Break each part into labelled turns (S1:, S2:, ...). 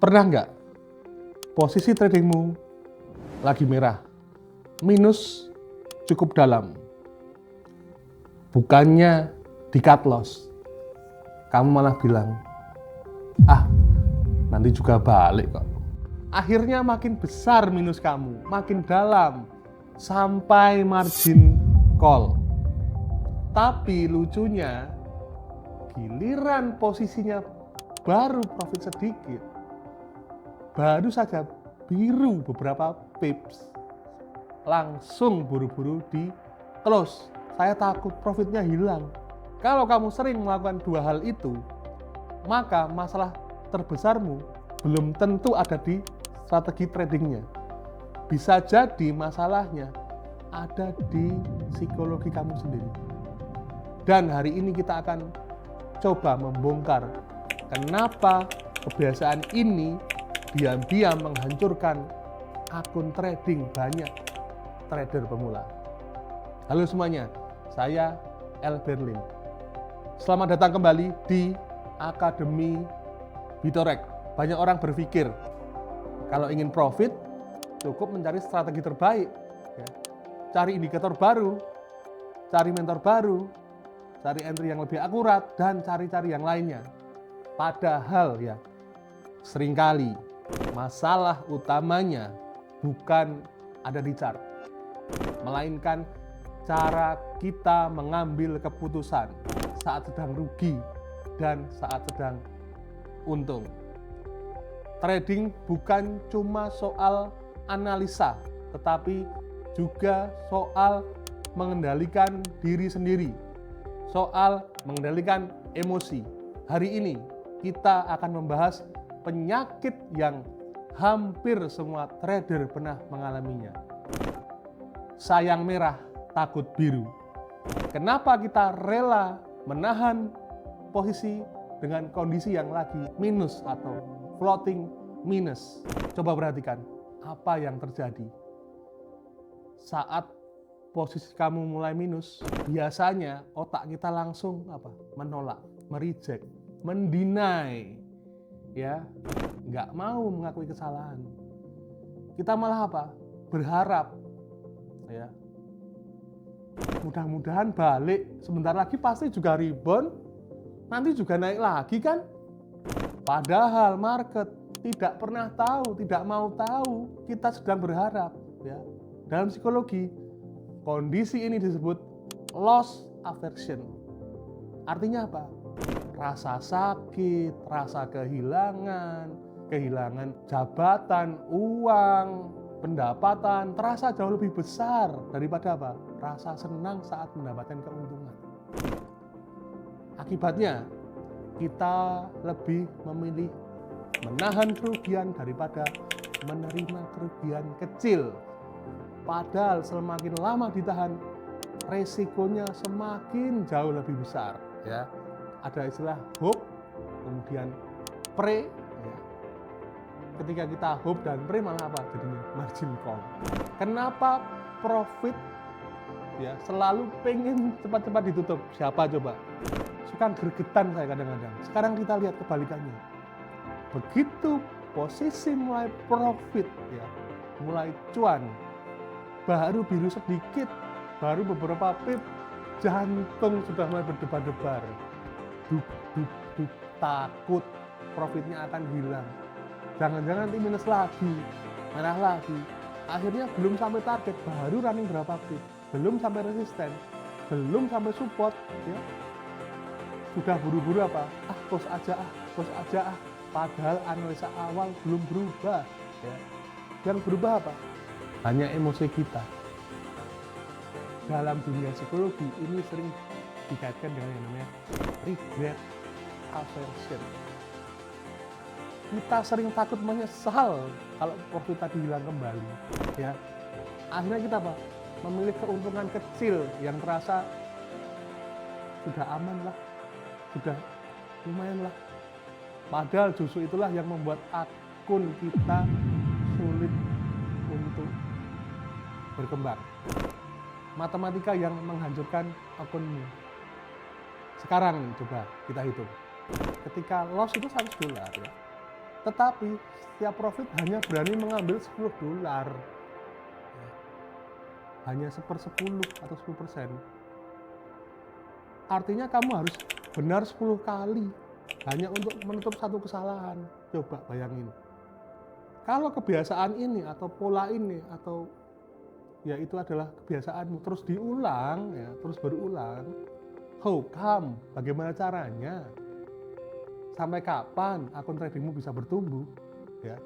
S1: Pernah nggak posisi tradingmu lagi merah, minus cukup dalam, bukannya di cut loss, kamu malah bilang, nanti juga balik kok. Akhirnya makin besar minus kamu, makin dalam, sampai margin call. Tapi lucunya, giliran posisinya baru profit sedikit, baru saja biru beberapa pips, langsung buru-buru di close. Saya takut profitnya hilang. Kalau kamu sering melakukan dua hal itu, maka masalah terbesarmu belum tentu ada di strategi tradingnya. Bisa jadi masalahnya ada di psikologi kamu sendiri. Dan hari ini kita akan coba membongkar kenapa kebiasaan ini diam-diam menghancurkan akun trading banyak trader pemula. Halo semuanya, saya El Berlin. Selamat datang kembali di Akademi Bitorek. Banyak orang berpikir kalau ingin profit cukup mencari strategi terbaik, ya. Cari indikator baru, cari mentor baru, cari entry yang lebih akurat, dan cari-cari yang lainnya. Padahal ya, seringkali masalah utamanya bukan ada di chart, melainkan cara kita mengambil keputusan saat sedang rugi dan saat sedang untung. Trading bukan cuma soal analisa, tetapi juga soal mengendalikan diri sendiri, soal mengendalikan emosi. Hari ini kita akan membahas penyakit yang hampir semua trader pernah mengalaminya. Sayang merah, takut biru. Kenapa kita rela menahan posisi dengan kondisi yang lagi minus atau floating minus? Coba perhatikan apa yang terjadi. Saat posisi kamu mulai minus, biasanya otak kita langsung menolak, mereject, mendeny, ya, nggak mau mengakui kesalahan. Kita malah berharap, ya, mudah-mudahan balik, sebentar lagi pasti juga rebound, nanti juga naik lagi kan. Padahal market tidak pernah tahu, tidak mau tahu kita sedang berharap, ya. Dalam psikologi, kondisi ini disebut loss aversion. Artinya apa? Rasa sakit, rasa kehilangan jabatan, uang, pendapatan terasa jauh lebih besar daripada rasa senang saat mendapatkan keuntungan. Akibatnya, kita lebih memilih menahan kerugian daripada menerima kerugian kecil. Padahal semakin lama ditahan, resikonya semakin jauh lebih besar. Ya, ada istilah hope, kemudian pre. Ya. Ketika kita hope dan pre malah jadinya margin call. Kenapa profit ya selalu pengen cepat-cepat ditutup? Siapa coba? Suka gregetan saya kadang-kadang. Sekarang kita lihat kebalikannya. Begitu posisi mulai profit, ya, mulai cuan, baru biru sedikit, baru beberapa pip, jantung sudah mulai berdebar-debar. Duk, takut profitnya akan hilang. Jangan-jangan nanti minus lagi, merah lagi. Akhirnya belum sampai target, baru running berapa pip, belum sampai resisten, belum sampai support, ya. Sudah buru-buru close aja. Padahal analisa awal belum berubah, ya. Yang berubah hanya emosi kita. Dalam dunia psikologi ini sering dikaitkan dengan yang namanya regret aversion. Kita sering takut menyesal kalau profit tadi hilang kembali, ya. Akhirnya kita memilih keuntungan kecil yang terasa sudah aman lah, sudah lumayan lah. Padahal justru itulah yang membuat akun kita sulit untuk berkembang. Matematika yang menghancurkan akunmu. Sekarang coba kita hitung. Ketika loss itu $100, ya. Tetapi setiap profit hanya berani mengambil $10. Hanya 1/10 atau 10%. Artinya kamu harus benar 10 kali hanya untuk menutup satu kesalahan. Coba bayangin. Kalau kebiasaan ini atau pola ini atau ya itu adalah kebiasaanmu terus diulang ya, terus berulang. How come? Bagaimana caranya? Sampai kapan akun tradingmu bisa bertumbuh? Ya.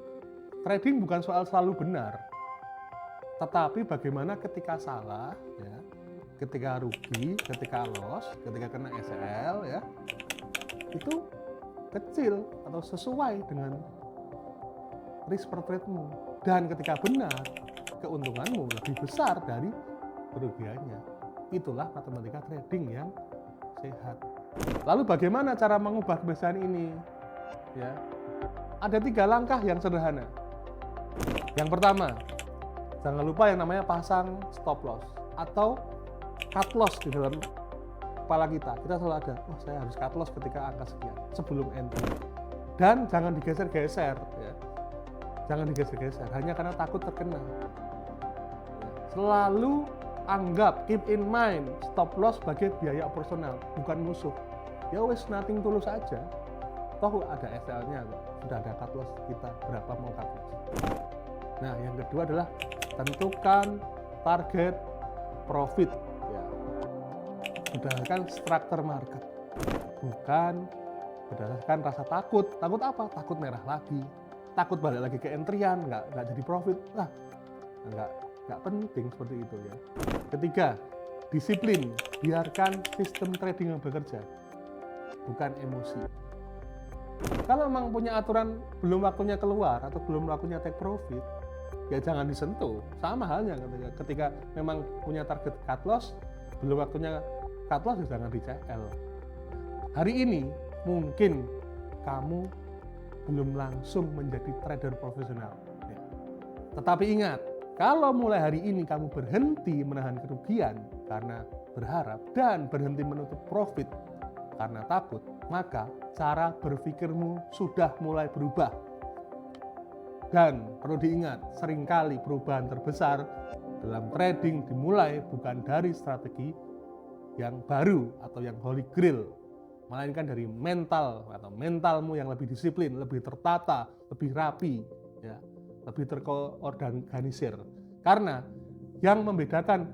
S1: Trading bukan soal selalu benar. Tetapi bagaimana ketika salah, ya, ketika rugi, ketika loss, ketika kena SL, ya, itu kecil atau sesuai dengan risk per trade-mu. Dan ketika benar, keuntunganmu lebih besar dari kerugiannya. Itulah matematika trading yang sehat. Lalu bagaimana cara mengubah kebiasaan ini? Ya, ada 3 langkah yang sederhana. Yang pertama, jangan lupa yang namanya pasang stop loss atau cut loss di dalam kepala kita. Kita selalu ada, oh saya harus cut loss ketika angka sekian sebelum entry. Dan jangan digeser-geser, ya. Jangan digeser-geser hanya karena takut terkena. Selalu anggap, keep in mind, stop loss sebagai biaya operasional, bukan musuh. Ya wes, nothing tulus aja. Toh ada SL-nya, sudah ada cut loss kita berapa mau cut loss. Nah, yang kedua adalah tentukan target profit, ya. Berdasarkan struktur market, bukan berdasarkan rasa takut. Takut apa? Takut merah lagi, takut balik lagi ke entryan, nggak jadi profit. Nah, nggak penting seperti itu ya. Ketiga, disiplin. Biarkan sistem trading yang bekerja, bukan emosi. Kalau memang punya aturan belum waktunya keluar atau belum waktunya take profit, ya jangan disentuh. Sama halnya ketika memang punya target cut loss, belum waktunya cut loss, ya jangan di CL. Hari ini mungkin kamu belum langsung menjadi trader profesional. Ya. Tetapi ingat, kalau mulai hari ini kamu berhenti menahan kerugian karena berharap dan berhenti menutup profit karena takut, maka cara berpikirmu sudah mulai berubah. Dan perlu diingat, seringkali perubahan terbesar dalam trading dimulai bukan dari strategi yang baru atau yang holy grail, melainkan dari mental atau mentalmu yang lebih disiplin, lebih tertata, lebih rapi, ya, lebih terorganisir. Karena yang membedakan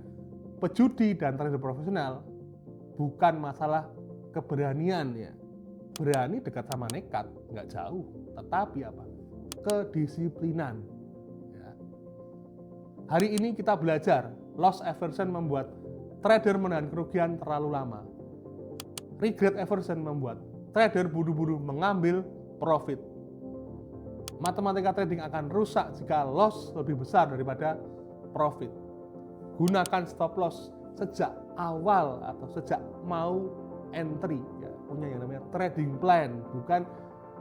S1: pejudi dan trader profesional bukan masalah keberanian, ya. Berani dekat sama nekat, nggak jauh. Tetapi apa? Kedisiplinan. Ya. Hari ini kita belajar loss aversion membuat trader menahan kerugian terlalu lama. Regret aversion membuat trader buru-buru mengambil profit. Matematika trading akan rusak jika loss lebih besar daripada profit. Gunakan stop loss sejak awal atau sejak mau entry, ya, punya yang namanya trading plan, bukan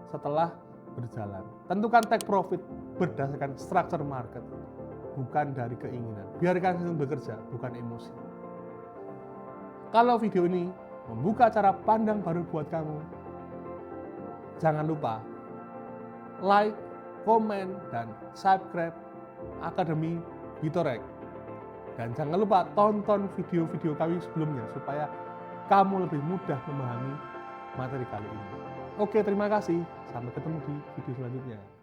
S1: setelah berjalan. Tentukan take profit berdasarkan structure market, bukan dari keinginan. Biarkan sistem bekerja, bukan emosi. Kalau video ini membuka cara pandang baru buat kamu, jangan lupa like, komen, dan subscribe Akademi Bitorek. Dan jangan lupa tonton video-video kami sebelumnya supaya kamu lebih mudah memahami materi kali ini. Oke, terima kasih. Sampai ketemu di video selanjutnya.